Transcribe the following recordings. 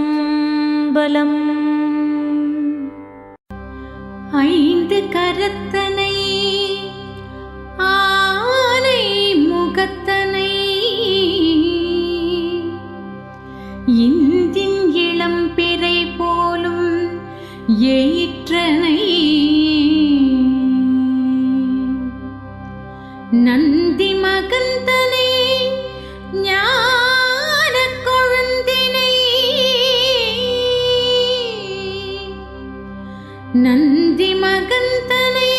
திருச்சிற்றம்பலம். ஐந்து கரத்தனை ஆனை முகத்தனை இந்தின் இளம்பிறை போலும் ஏற்றனை நந்தி மகந்தனை ஞான கொழுந்தினை நந்தி மகந்தனை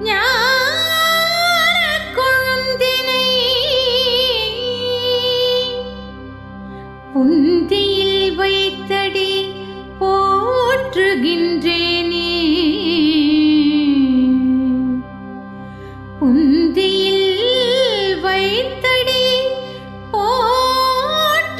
ஞான கொழுந்தினை புந்தியில் வைத்தடி போற்றுகின்றேனே புந்தியில் வைத்தடி போற்றுகின்றேனே.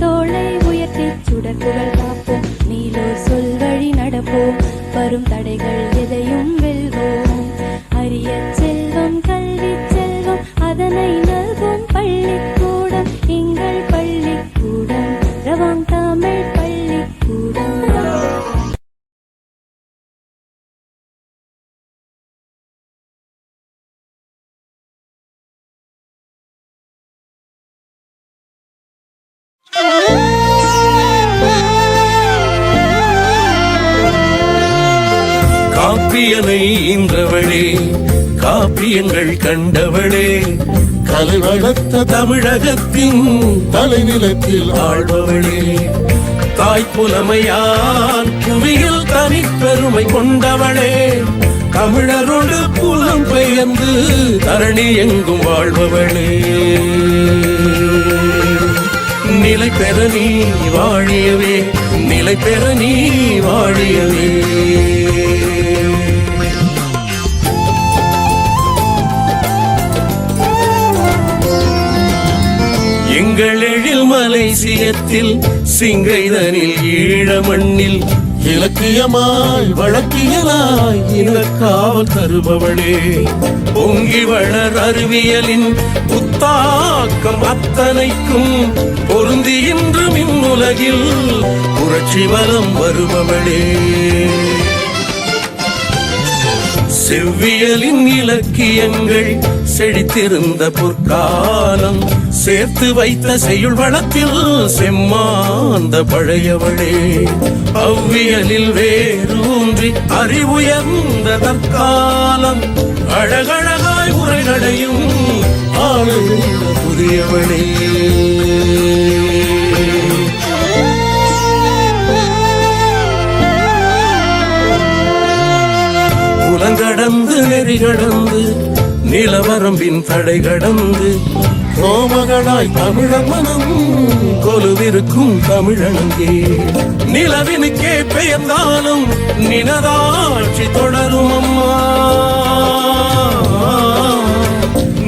தோழ கவ்வியனை ஈன்றவளே, காப்பியங்கள் கண்டவளே, கலை வளர்த்த தமிழகத்தின் தலைநிலத்தில் ஆழ்பவளே, தாய்ப்புலமையான் புவியில் தனிப்பெருமை கொண்டவளே, தமிழரோடு புலம் பெயர்ந்து தரணி எங்கும் வாழ்பவளே. நிலை பெற நீ வாழியவே, நிலை பெற நீ வாழியவே. எங்கள் எழில் மலேசியத்தில் சிங்கைதனில் ஈழ மண்ணில் இலக்கியமாய் வழக்கியலாய் இனக்காவல் தருபவளே, பொங்கி வளர் அறிவியலின் புத்தாக்கம் அத்தனைக்கும் பொருந்தி இன்று மின்னுலகில் புரட்சி வலம் வருபவளே. செவ்வியலின் இலக்கியங்கள் செழித்திருந்த பொற்காலம் சேர்த்து வைத்த செய்யுள் வளத்தில் செம்மாந்த பழையவளே, அவ்வியலில் வேரூன்றி அறிவுயர்ந்த தற்காலம் அழகழகாய் உரைநடையும் ஆளுகின்ற புதியவளே. கடந்து நெறி கடந்து நிலவரம்பின் தடை கடந்து கோமகளாய் தமிழர் மனம் கொலுவிருக்கும் தமிழனங்கே, நிலவினுக்கே பெயர்ந்தாலும் நினதாட்சி தொடரும் அம்மா,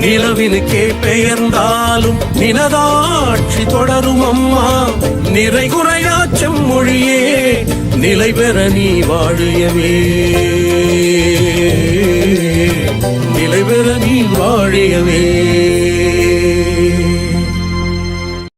நிலவினுக்கே பெயர்ந்தாலும் நினதாட்சி தொடரும் அம்மா, நிறை குறையாச்சம் மொழியே நிலை பெற நீ வாழியவே, நிலை பெற நீ வாழியவே.